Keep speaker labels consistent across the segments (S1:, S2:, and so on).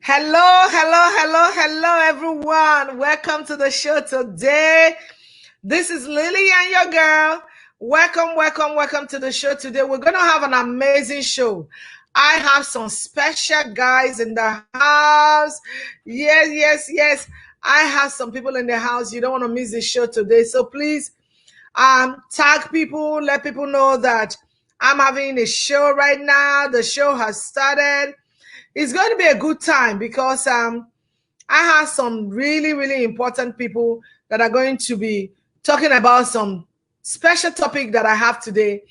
S1: Hello, everyone. Welcome to the show today. This is Lilian, your girl. Welcome to the show today. We're going to have an amazing show. I have some special guys in the house. Yes. I have some people in the house. You don't want to miss the show today. So please tag people, let people know that I'm having a show right now. The show has started. It's going to be a good time because I have some really important people that are going to be talking about some special topic that I have today.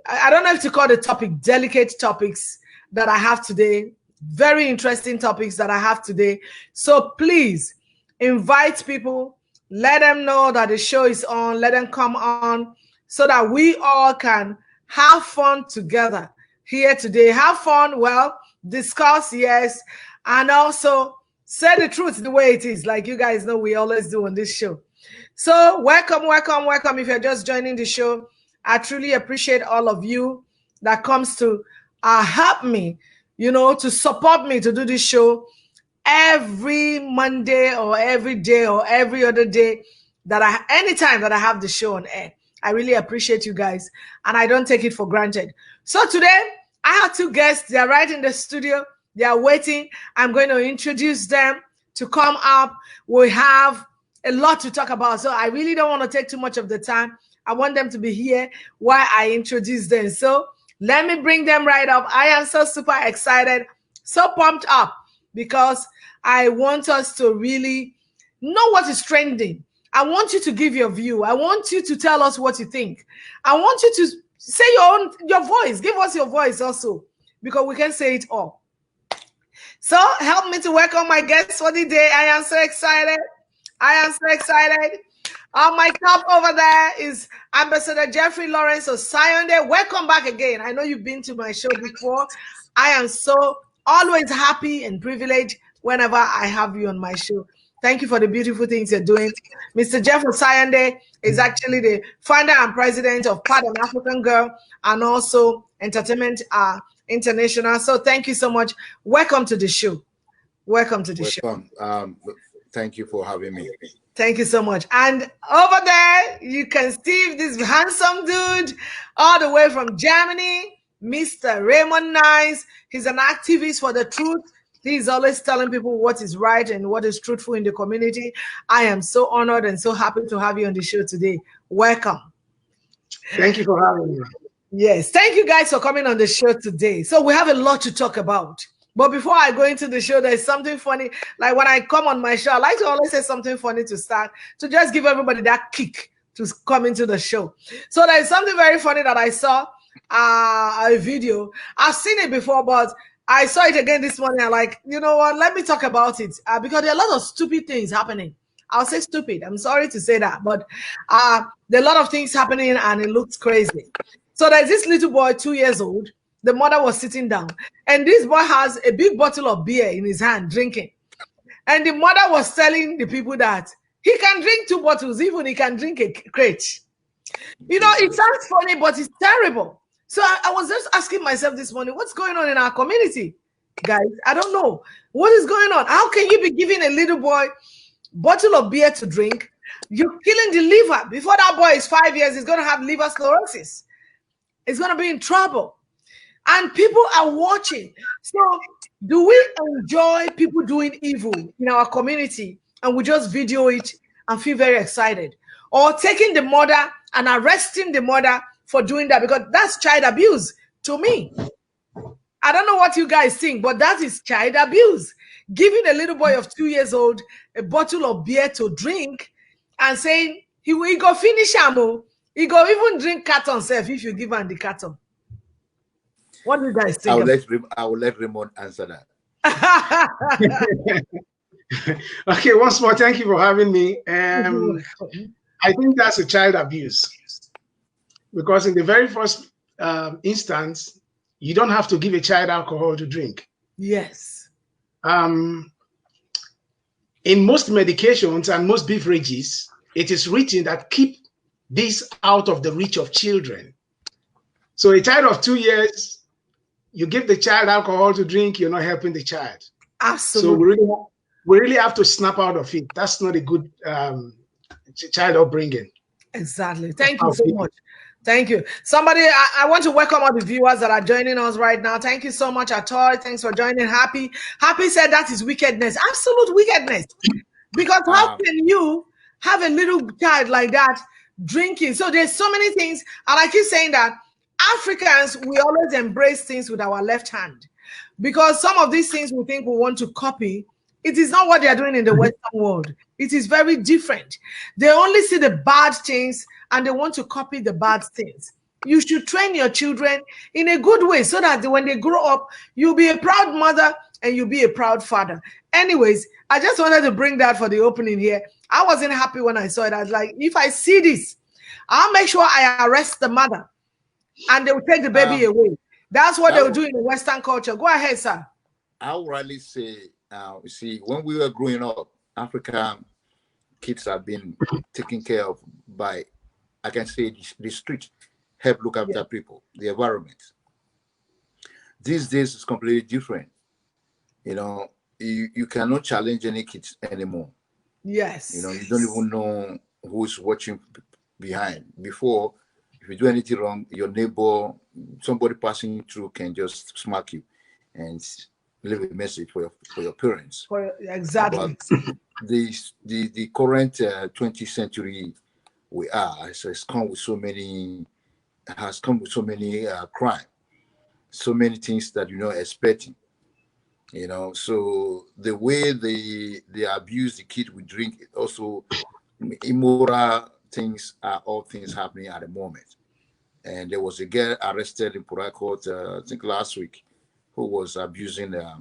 S1: I don't know if to call the topic delicate topics that I have today. Very interesting topics that I have today. So please invite people. Let them know that the show is on. Let them come on so that we all can have fun together here today. Have fun, well, discuss, yes, and also say the truth the way it is, like you guys know we always do on this show. So welcome. If you're just joining the show, I truly appreciate all of you that comes to help me, to support me to do this show every Monday or every day or every other day anytime that I have the show on air. I really appreciate you guys, and I don't take it for granted. So today, I have two guests. They are right in the studio. They are waiting. I'm going to introduce them to come up. We have a lot to talk about, so I really don't want to take too much of the time. I want them to be here while I introduce them. So let me bring them right up. I am so super excited, so pumped up, because I want us to really know what is trending. I want you to give your view. I want you to tell us what you think. I want you to say your voice. Give us your voice also, because we can say it all. So help me to welcome my guests for the day. I am so excited. On my top over there is Ambassador Jeffrey Lawrence Osayande. Welcome back again. I know you've been to my show before. I am so always happy and privileged whenever I have you on my show. Thank you for the beautiful things you're doing. Mr. Jeff Osayande is actually the founder and president of Part an African Girl and also Entertainment International. So thank you so much. Welcome to the show. Welcome to the show.
S2: Thank you for having me.
S1: Thank you so much. And over there, you can see this handsome dude all the way from Germany, Mr. Raymond. He's an activist for the truth. He's always telling people what is right and what is truthful in the community. I am so honored and so happy to have you on the show today. Welcome.
S3: Thank you for having me.
S1: Yes, thank you guys for coming on the show today. So we have a lot to talk about. But before I go into the show, there's something funny. Like when I come on my show, I like to always say something funny to start, to just give everybody that kick to come into the show. So there's something very funny that I saw, a video. I've seen it before, but I saw it again this morning. I'm like, you know what? Let me talk about it because there are a lot of stupid things happening. I'll say stupid. I'm sorry to say that, but there are a lot of things happening and it looks crazy. So there's this little boy, 2 years old. The mother was sitting down, and this boy has a big bottle of beer in his hand, drinking. And the mother was telling the people that he can drink 2 bottles, even he can drink a crate. It sounds funny, but it's terrible. So I was just asking myself this morning, what's going on in our community, guys? I don't know. What is going on? How can you be giving a little boy bottle of beer to drink? You're killing the liver. Before that boy is 5 years, he's going to have liver cirrhosis. He's going to be in trouble. And people are watching. So do we enjoy people doing evil in our community and we just video it and feel very excited? Or taking the mother and arresting the mother for doing that, because that's child abuse to me. I don't know what you guys think, but that is child abuse. Giving a little boy of 2 years old a bottle of beer to drink and saying he go finish ammo, he go even drink carton self if you give him the carton. What do you guys think?
S2: I will let Raymond answer that.
S3: Okay, once more, thank you for having me. I think that's a child abuse, because in the very first instance, you don't have to give a child alcohol to drink.
S1: Yes.
S3: In most medications and most beverages, it is written that keep this out of the reach of children. So a child of 2 years, you give the child alcohol to drink, you're not helping the child. So
S1: Absolutely.
S3: we really have to snap out of it. That's not a good child upbringing.
S1: Exactly. Thank you so much. Thank you. Somebody, I want to welcome all the viewers that are joining us right now. Thank you so much, Atoy. Thanks for joining. Happy said that is wickedness. Absolute wickedness. Because how can you have a little child like that drinking? So there's so many things. And I keep saying that Africans, we always embrace things with our left hand. Because some of these things we think we want to copy, it is not what they are doing in the Western world. It is very different. They only see the bad things and they want to copy the bad things. You should train your children in a good way so that when they grow up, you'll be a proud mother and you'll be a proud father. Anyways, I just wanted to bring that for the opening here. I wasn't happy when I saw it. I was like, if I see this, I'll make sure I arrest the mother and they will take the baby away. That's what they'll do in the Western culture. Go ahead, sir.
S2: I would really say, see, when we were growing up, African kids have been taken care of by, I can say, the street, help look after people, the environment. These days it's completely different. You know, you cannot challenge any kids anymore.
S1: Yes.
S2: You know, you don't even know who's watching behind. Before, if you do anything wrong, your neighbor, somebody passing through can just smack you and leave a message for your parents.
S1: Exactly.
S2: But the current 20th century we are has come with so many crime, so many things that you're not expecting. You know, so the way they abuse the kid with drink, also immoral things are all things happening at the moment. And there was a girl arrested in Port Harcourt, I think last week, who was abusing a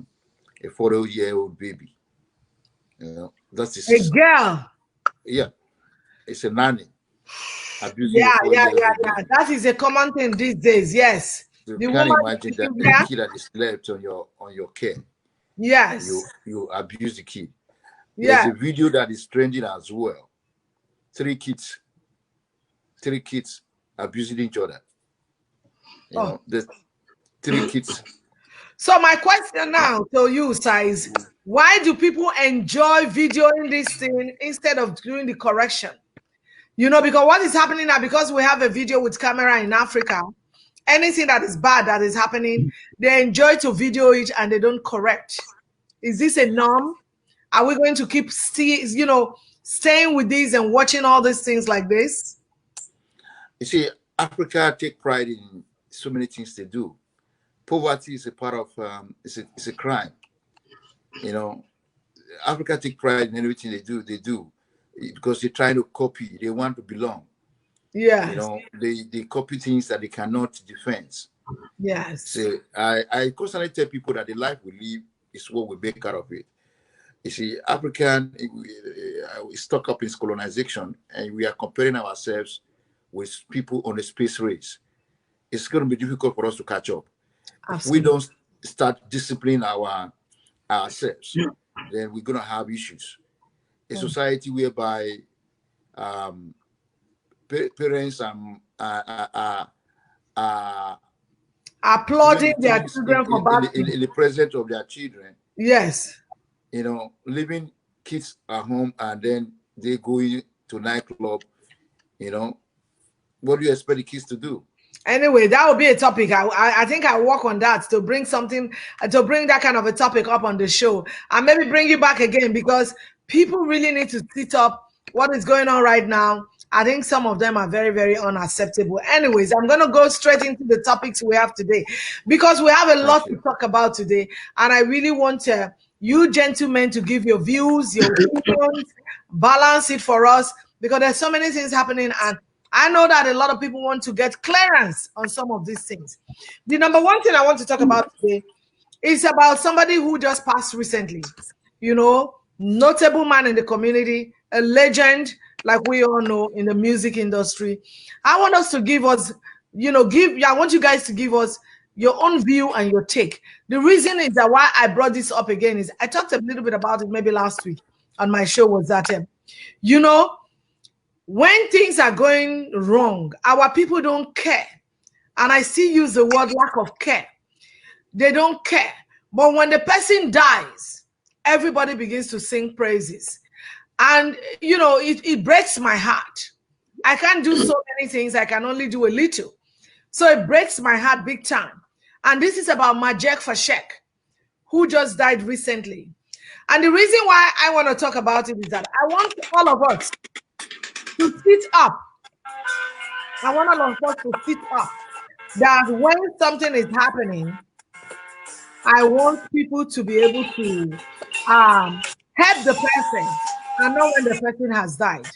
S2: 40-year-old baby. You know, that's
S1: a girl.
S2: Yeah, it's a nanny abusing a 40-year-old baby.
S1: That is a common thing these days. Yes,
S2: So
S1: the
S2: you
S1: woman
S2: can't imagine that a kid that is left on your care.
S1: Yes,
S2: you abuse the kid.
S1: Yeah.
S2: There's a video that is trending as well. Three kids abusing each other. You know, there's 3 kids.
S1: So my question now to you, sir, is why do people enjoy videoing this thing instead of doing the correction? You know, because what is happening now, because we have a video with camera in Africa, anything that is bad that is happening, they enjoy to video it and they don't correct. Is this a norm? Are we going to keep staying with these and watching all these things like this?
S2: You see, Africa take pride in so many things they do. Poverty is a part of it's a crime. You know, Africa take pride in everything they do because they're trying to copy. They want to belong.
S1: Yeah.
S2: You know, they copy things that they cannot defend.
S1: Yes.
S2: So I constantly tell people that the life we live is what we make out of it. You see, African we stuck up in colonization, and we are comparing ourselves with people on the space race. It's going to be difficult for us to catch up. If we don't start disciplining ourselves, then we're going to have issues. A society whereby parents are
S1: applauding their children for bad things
S2: in the presence of their children.
S1: Yes.
S2: You know, leaving kids at home and then they go to nightclub. You know, what do you expect the kids to do?
S1: Anyway, that will be a topic. I think I'll work on that to bring that kind of a topic up on the show and maybe bring you back again, because people really need to sit up what is going on right now. I think some of them are very, very unacceptable. Anyways, I'm going to go straight into the topics we have today, because we have a lot to talk about today. And I really want you gentlemen to give your views, your opinions, balance it for us, because there's so many things happening. And I know that a lot of people want to get clearance on some of these things. The number one thing I want to talk about today is about somebody who just passed recently. You know, notable man in the community, a legend, like we all know, in the music industry. I want us to give us, I want you guys to give us your own view and your take. The reason is that why I brought this up again is I talked a little bit about it maybe last week on my show, was that, when things are going wrong, our people don't care. And I still use the word lack of care. They don't care. But when the person dies, everybody begins to sing praises. And, you know, it breaks my heart. I can't do so many things. I can only do a little. So it breaks my heart big time. And this is about Majek Fashek, who just died recently. And the reason why I want to talk about it is that I want all of us to sit up. I want all of us to sit up. That when something is happening, I want people to be able to help the person and not when the person has died.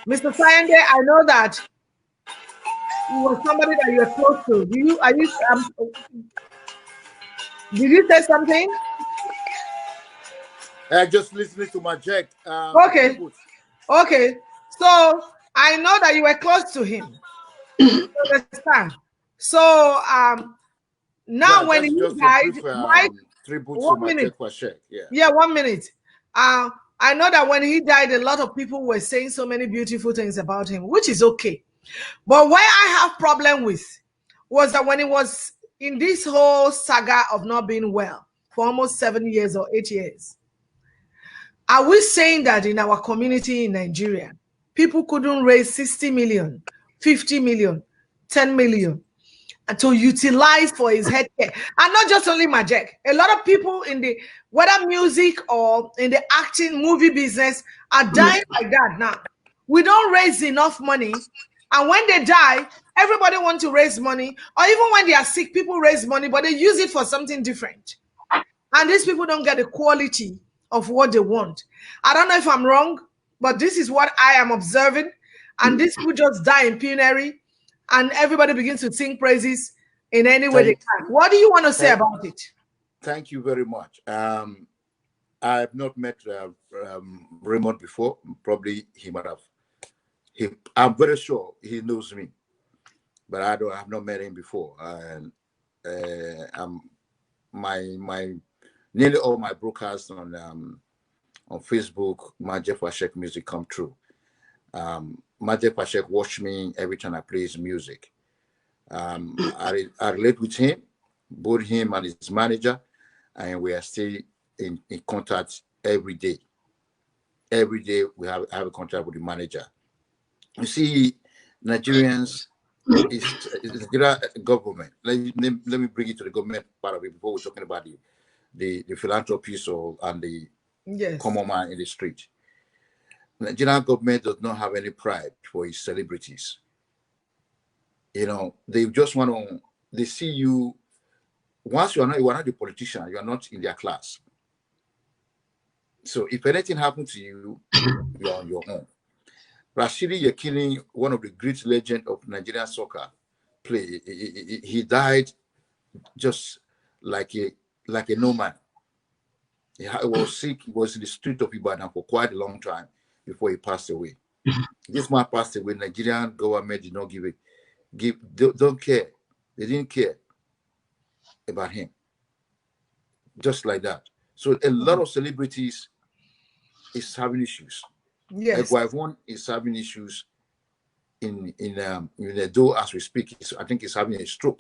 S1: Mr. Sayende, I know that you were somebody that you were close to. Did you say something?
S2: Just listening to Majek.
S1: Okay. Okay. So I know that you were close to him. You understand? So now when he died,
S2: tribute to
S1: 1 minute.
S2: Majek Fashek.
S1: Yeah, 1 minute. I know that when he died, a lot of people were saying so many beautiful things about him, which is okay. But where I have problem with was that when he was in this whole saga of not being well for almost 7 years or 8 years, are we saying that in our community in Nigeria, people couldn't raise 60 million, 50 million, 10 million to utilize for his health care? And not just only Majek. A lot of people in the, whether music or in the acting movie business, are dying like that now. We don't raise enough money. And when they die, everybody wants to raise money. Or even when they are sick, people raise money, but they use it for something different. And these people don't get the quality of what they want. I don't know if I'm wrong, but this is what I am observing. And these people just die in penury, and everybody begins to sing praises in any way they can. What do you want to say about it?
S2: Thank you very much. I have not met Raymond before. Probably he might have. I'm very sure he knows me, but I have not met him before. And my nearly all my broadcasts on Facebook, Majek Fashek music come true. Majek Fashek watch me every time I play his music. I relate with him, both him and his manager, and we are still in contact every day. Every day we have a contact with the manager. You see, Nigerians is the government. Let me bring it to the government part of it before we're talking about the philanthropist and the common man in the street. Nigerian government does not have any pride for its celebrities. You know, they just want to, they see you, once you are not the politician, you are not in their class. So if anything happens to you, you are on your own. Rashidi Yekini, one of the great legends of Nigerian soccer play, he died just like a nomad. He was sick, he was in the street of Ibadan for quite a long time before he passed away. This man passed away. Nigerian government did not don't care. They didn't care about him. Just like that. So a lot of celebrities is having issues.
S1: Yes.
S2: Egwavon is having issues in Edo as we speak. I think he's having a stroke.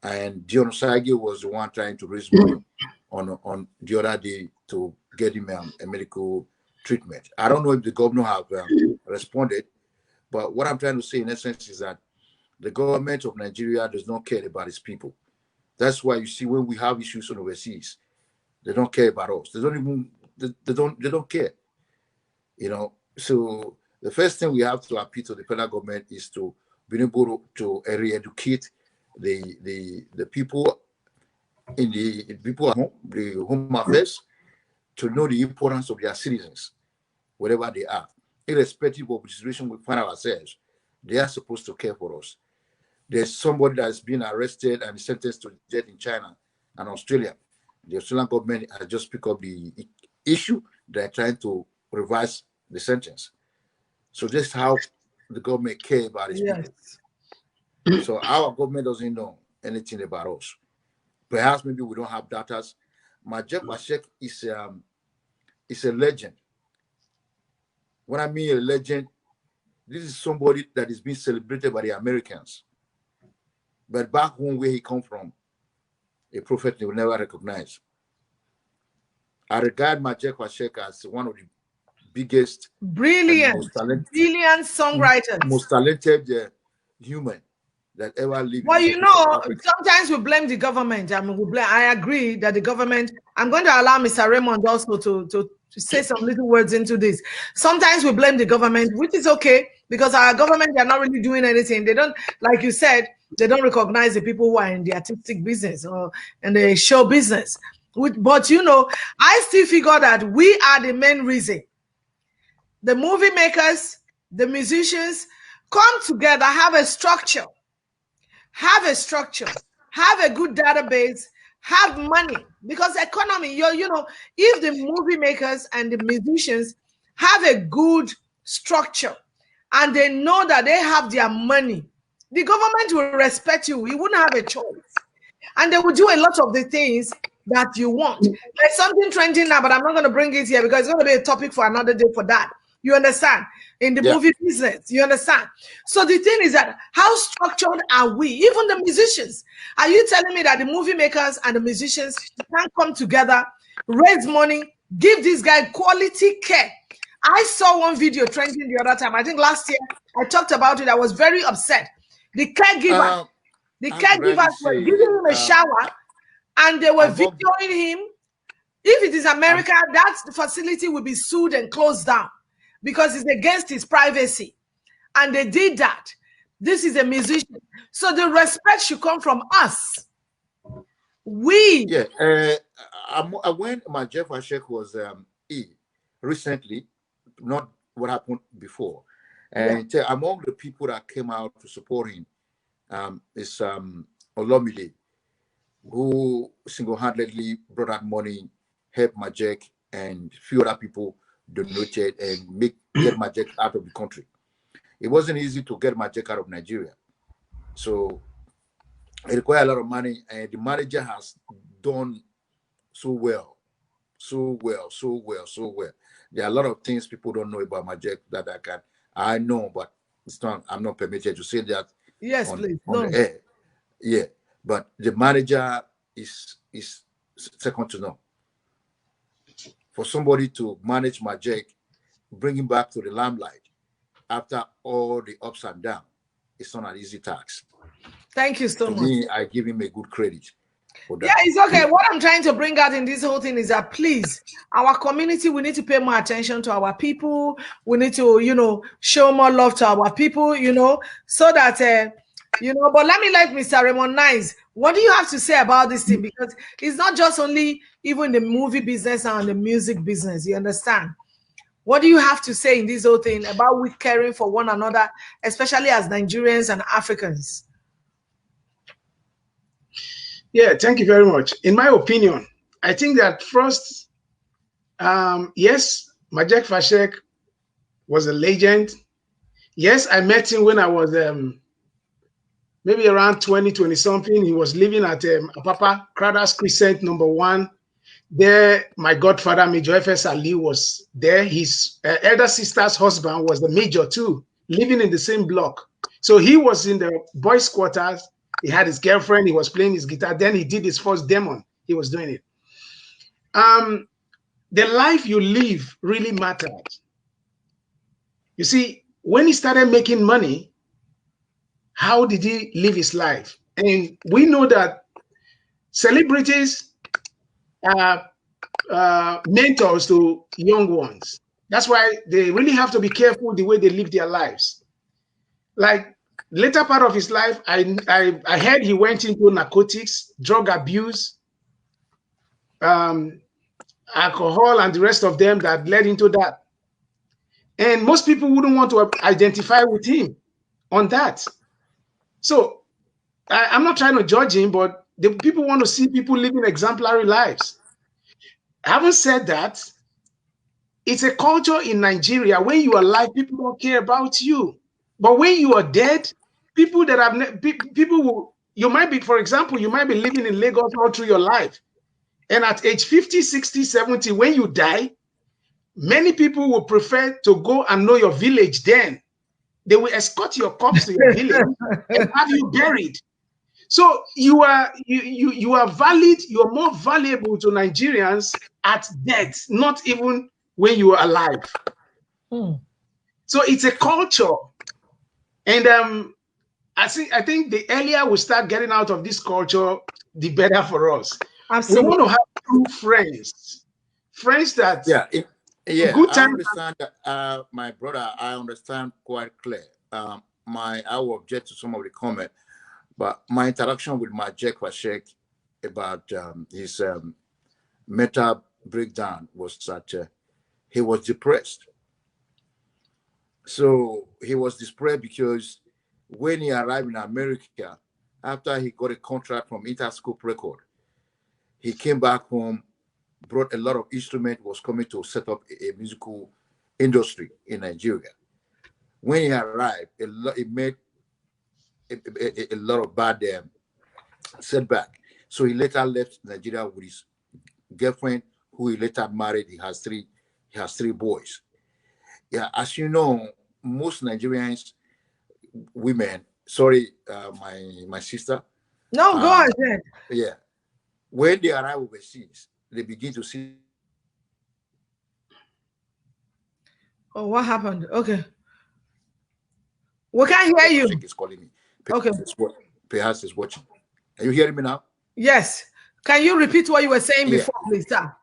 S2: And Dion Osayande was the one trying to raise money on the other day to get him a medical treatment. I don't know if the governor have responded, but what I'm trying to say in essence is that the government of Nigeria does not care about its people. That's why you see when we have issues on overseas, they don't care about us. They don't care. You know, so the first thing we have to appeal to the federal government is to be able to re-educate the people in the people at home, the home affairs, to know the importance of their citizens, wherever they are, irrespective of the situation we find ourselves. They are supposed to care for us. There's somebody that's been arrested and sentenced to death in China and Australia. The Australian government has just picked up the issue. They're trying to revise the sentence. So this is how the government care about its people. So our government doesn't know anything about us. Perhaps maybe we don't have data. Majek Fashek is a legend. When I mean a legend, this is somebody that is being celebrated by the Americans. But back home where he come from, a prophet they will never recognize. I regard Majek Fashek as one of the biggest,
S1: brilliant songwriters,
S2: most talented human that ever lived
S1: Well,
S2: in
S1: you know, sometimes we blame the government. I mean, I agree that the government. I'm going to allow Mr. Raymond also to say some little words into this. Sometimes we blame the government, which is okay because our government, they're not really doing anything. They don't, like you said, they don't recognize the people who are in the artistic business or in the show business. But you know, I still figure that we are the main reason. The movie makers, the musicians come together, have a structure. Have a structure, have a good database, have money, because economy, you know, if the movie makers and the musicians have a good structure and they know that they have their money, the government will respect you. You wouldn't have a choice. And they will do a lot of the things that you want. There's something trending now, but I'm not going to bring it here because it's going to be a topic for another day for that. You understand? In the movie business, you understand? So the thing is that how structured are we? Even the musicians. Are you telling me that the movie makers and the musicians can come together, raise money, give this guy quality care? I saw one video trending the other time. I think last year I talked about it. I was very upset. The caregivers were giving him a shower and they were videoing him. If it is America, that facility will be sued and closed down, because it's against his privacy. And they did that. This is a musician. So the respect should come from us. We.
S2: Yeah. When Majek Fashek was recently, not what happened before, and among the people that came out to support him is Olomide, who single-handedly brought out money, helped Majek, and few other people donated and get Majek out of the country. It wasn't easy to get Majek out of Nigeria. So it required a lot of money, and the manager has done so well. There are a lot of things people don't know about Majek that I know, but I'm not permitted to say that.
S1: Yes, please.
S2: On the air. Yeah. But the manager is second to none. For somebody to manage Majek, bring him back to the limelight after all the ups and downs, it's not an easy task.
S1: Thank you so much.
S2: To me, I give him a good credit for that.
S1: Yeah, it's okay. What I'm trying to bring out in this whole thing is that, please, our community, we need to pay more attention to our people. We need to, you know, show more love to our people, you know, so that, you know, but let Mr. Raymond Nice, what do you have to say about this thing? Because it's not just only even the movie business and the music business, you understand? What do you have to say in this whole thing about we caring for one another, especially as Nigerians and Africans?
S3: Yeah, thank you very much. In my opinion, I think that first, yes, Majek Fashek was a legend. Yes, I met him when I was maybe around 20 something. He was living at Apapa, Crowder's Crescent, #1. There, my godfather, Major F.S. Ali, was there. His elder sister's husband was the major too, living in the same block. So he was in the boys' quarters. He had his girlfriend. He was playing his guitar. Then he did his first demo. He was doing it. The life you live really matters. You see, when he started making money, how did he live his life? And we know that celebrities are mentors to young ones. That's why they really have to be careful the way they live their lives. Like later part of his life, I heard he went into narcotics, drug abuse, alcohol, and the rest of them that led into that. And most people wouldn't want to identify with him on that. So I'm not trying to judge him, but the people want to see people living exemplary lives. Having said that, it's a culture in Nigeria. When you are alive, people don't care about you. But when you are dead, people that have people will, you might be, for example, you might be living in Lagos all through your life. And at age 50, 60, 70, when you die, many people will prefer to go and know your village then. They will escort your corpse to your village and have you buried. So you are valid, you are more valuable to Nigerians at death, not even when you are alive. So it's a culture. And I think the earlier we start getting out of this culture, the better for us.
S1: Absolutely.
S3: We want to have true friends that good
S2: I
S3: time.
S2: understand that, my brother. I understand quite clear. I will object to some of the comment, but my interaction with Majek Fashek about his mental breakdown was that he was depressed. So he was depressed because when he arrived in America, after he got a contract from Interscope Record, he came back home, brought a lot of instruments, was coming to set up a musical industry in Nigeria. When he arrived, it made a lot of bad setback. So he later left Nigeria with his girlfriend, who he later married. He has three boys. Yeah, as you know, most Nigerians women. Sorry, my sister.
S1: No, go ahead.
S2: Yeah, when they arrive overseas, they begin to see.
S1: Oh, what happened? Okay. We can't hear you.
S2: Is calling me.
S1: Okay.
S2: Perhaps is watching. Are you hearing me now?
S1: Yes. Can you repeat what you were saying before, please, sir?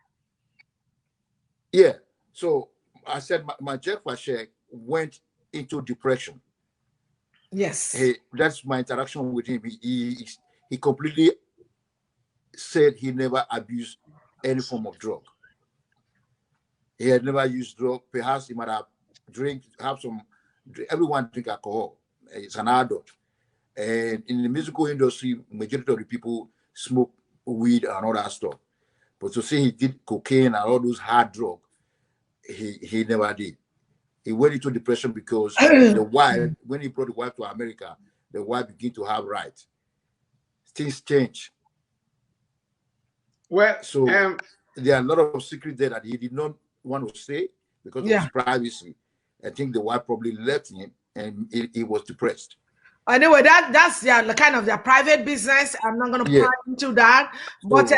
S2: Yeah. So I said Majek Fashek went into depression.
S1: Yes.
S2: That's my interaction with him. He completely said he never abused any form of drug. He had never used drug. Perhaps he might have everyone drink alcohol. It's an adult. And in the musical industry, majority of the people smoke weed and all that stuff. But to say he did cocaine and all those hard drugs, he never did. He went into depression because the wife, when he brought the wife to America, the wife began to have rights. Things change.
S3: Well,
S2: so there are a lot of secrets there that he did not want to say because of his privacy. I think the wife probably left him and he was depressed.
S1: Anyway, that's kind of their private business. I'm not going to pry into that. But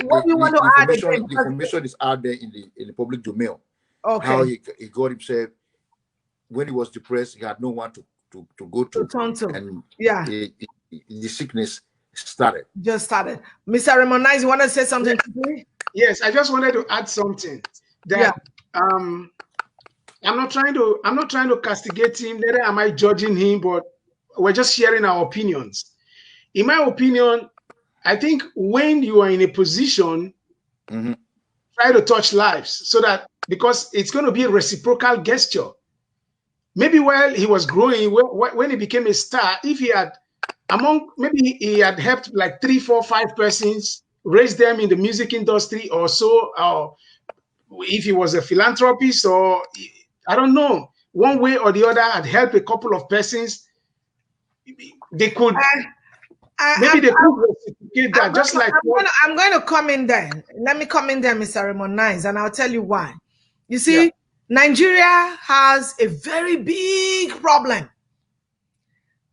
S1: what do you want to add again?
S2: The information is out there in the public domain.
S1: Okay.
S2: How he got himself when he was depressed. He had no one to go to. And the sickness started.
S1: Just started. Mr. Raymond, you want to say something?
S3: Yes, I just wanted to add something that I'm not trying to castigate him. Neither am I judging him, but we're just sharing our opinions. In my opinion, I think when you are in a position, try to touch lives so that, because it's going to be a reciprocal gesture. Maybe while he was growing, when he became a star, if he had maybe he had helped like 3, 4, 5 persons, raise them in the music industry or so, or if he was a philanthropist, or I don't know, one way or the other had helped a couple of persons, they could reciprocate that. Just like
S1: I'm going to come in there. Let me come in there, Mr. Raymond Nines, and I'll tell you why. You see, Nigeria has a very big problem.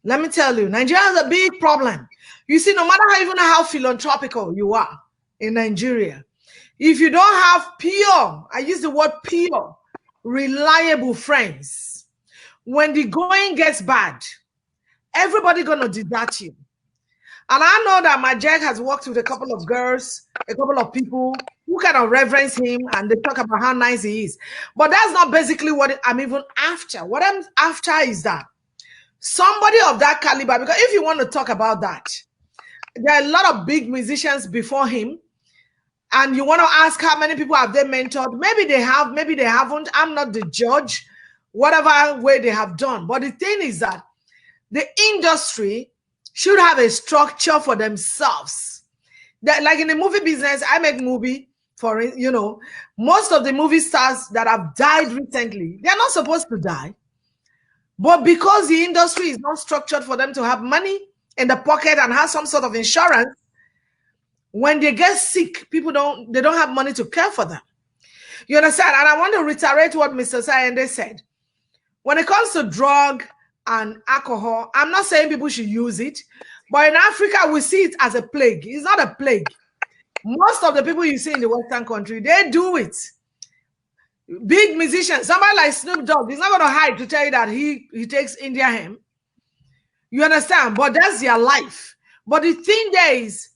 S1: Let me tell you, Nigeria has a big problem. You see, no matter how philanthropical you are in Nigeria, if you don't have pure, I use the word pure, reliable friends, when the going gets bad, everybody gonna desert you. And I know that Majek has worked with a couple of girls, a couple of people who kind of reverence him and they talk about how nice he is. But that's not basically what I'm even after. What I'm after is that somebody of that caliber, because if you want to talk about that, there are a lot of big musicians before him, and you want to ask how many people have they mentored. Maybe they have, maybe they haven't. I'm not the judge, whatever way they have done. But the thing is that the industry should have a structure for themselves. That, like in the movie business, I make movie for, most of the movie stars that have died recently, they're not supposed to die. But because the industry is not structured for them to have money in the pocket and have some sort of insurance, when they get sick, they don't have money to care for them. You understand? And I want to reiterate what Mr. Osayande said. When it comes to drug and alcohol, I'm not saying people should use it, But in Africa, we see it as a plague. It's not a plague. Most of the people you see in the Western country, they do it. Big musicians, somebody like Snoop Dogg, he's not going to hide to tell you that he takes India hemp. You understand? But that's their life. But the thing there is,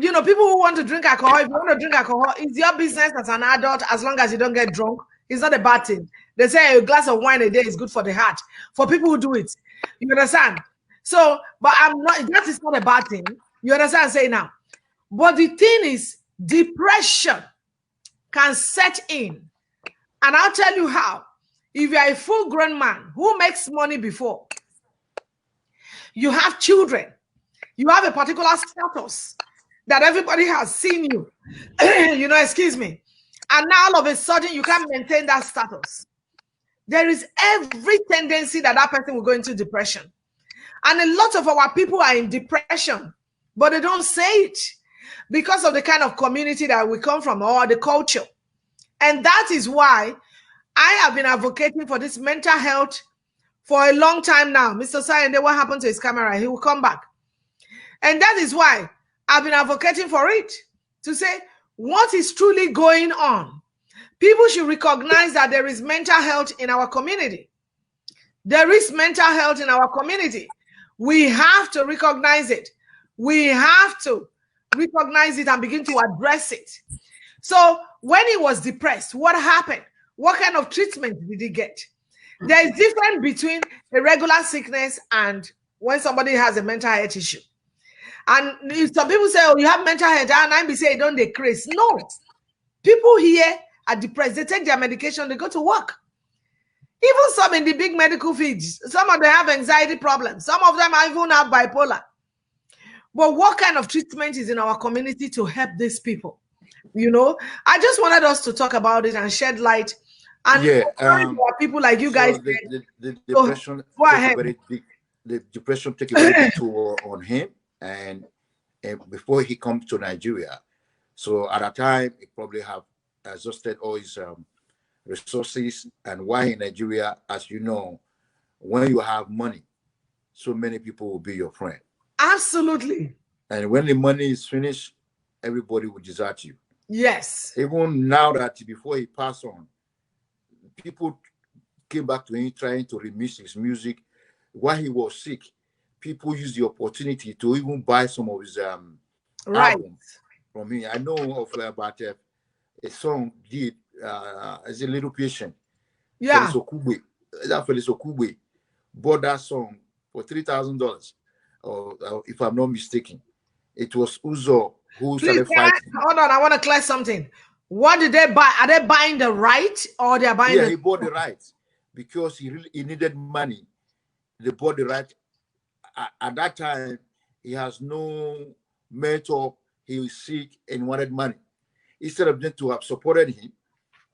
S1: you know, people who want to drink alcohol, if you want to drink alcohol, it's your business as an adult, as long as you don't get drunk. It's not a bad thing. They say a glass of wine a day is good for the heart. For people who do it, you understand? So, but that is not a bad thing. You understand what I'm saying now? But the thing is, depression can set in. And I'll tell you how. If you're a full-grown man who makes money before, you have children, you have a particular status that everybody has seen you, you know, excuse me, and now all of a sudden you can't maintain that status. There is every tendency that that person will go into depression. And a lot of our people are in depression, but they don't say it because of the kind of community that we come from or the culture. And that is why I have been advocating for this mental health for a long time now. Mr. Osayande, what happened to his camera? He will come back. And that is why I've been advocating for it, to say what is truly going on. People should recognize that there is mental health in our community. There is mental health in our community. We have to recognize it. We have to recognize it and begin to address it. So when he was depressed, what happened? What kind of treatment did he get? There is difference between a regular sickness and when somebody has a mental health issue. And if some people say, oh, you have mental health, and I be saying, don't decrease. No. People here are depressed. They take their medication, they go to work. Even some in the big medical fields, some of them have anxiety problems. Some of them even have bipolar. But what kind of treatment is in our community to help these people? You know, I just wanted us to talk about it and shed light. And people like you guys.
S2: The depression take a very big toll on him, and before he comes to Nigeria. So at that time, he probably have exhausted all his resources. And why in Nigeria, as you know, when you have money, so many people will be your friend.
S1: Absolutely.
S2: And when the money is finished, everybody will desert you.
S1: Yes.
S2: Even now that before he passed on, people came back to him trying to remix his music. While he was sick, people used the opportunity to even buy some of his albums from him. I know of about a song did as a little patient.
S1: Yeah.
S2: Felix Okugbe bought that song for $3,000, or if I'm not mistaken. It was Uzo who started fighting.
S1: Hold on, I want to clear something. What did they buy? Are they buying the right, or they're buying?
S2: Yeah, he bought the right because he needed money. They bought the right. At that time, he has no mentor. He was sick and wanted money. Instead of them to have supported him,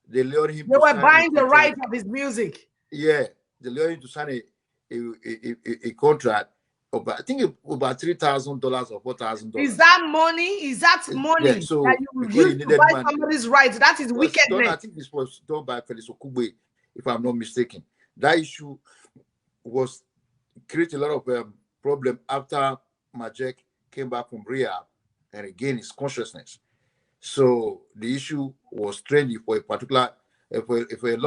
S2: they lured him.
S1: They were buying the right of his music.
S2: Yeah, they lured him to sign a contract. I think about $3,000 or $4,000.
S1: Is that money? Is that money that you use to buy somebody's rights? That is wickedness.
S2: I think this was done by Felix Okugbe, if I'm not mistaken. That issue was created a lot of problem after Majek came back from rehab and regained his consciousness. So the issue was trendy for a particular, for a lot.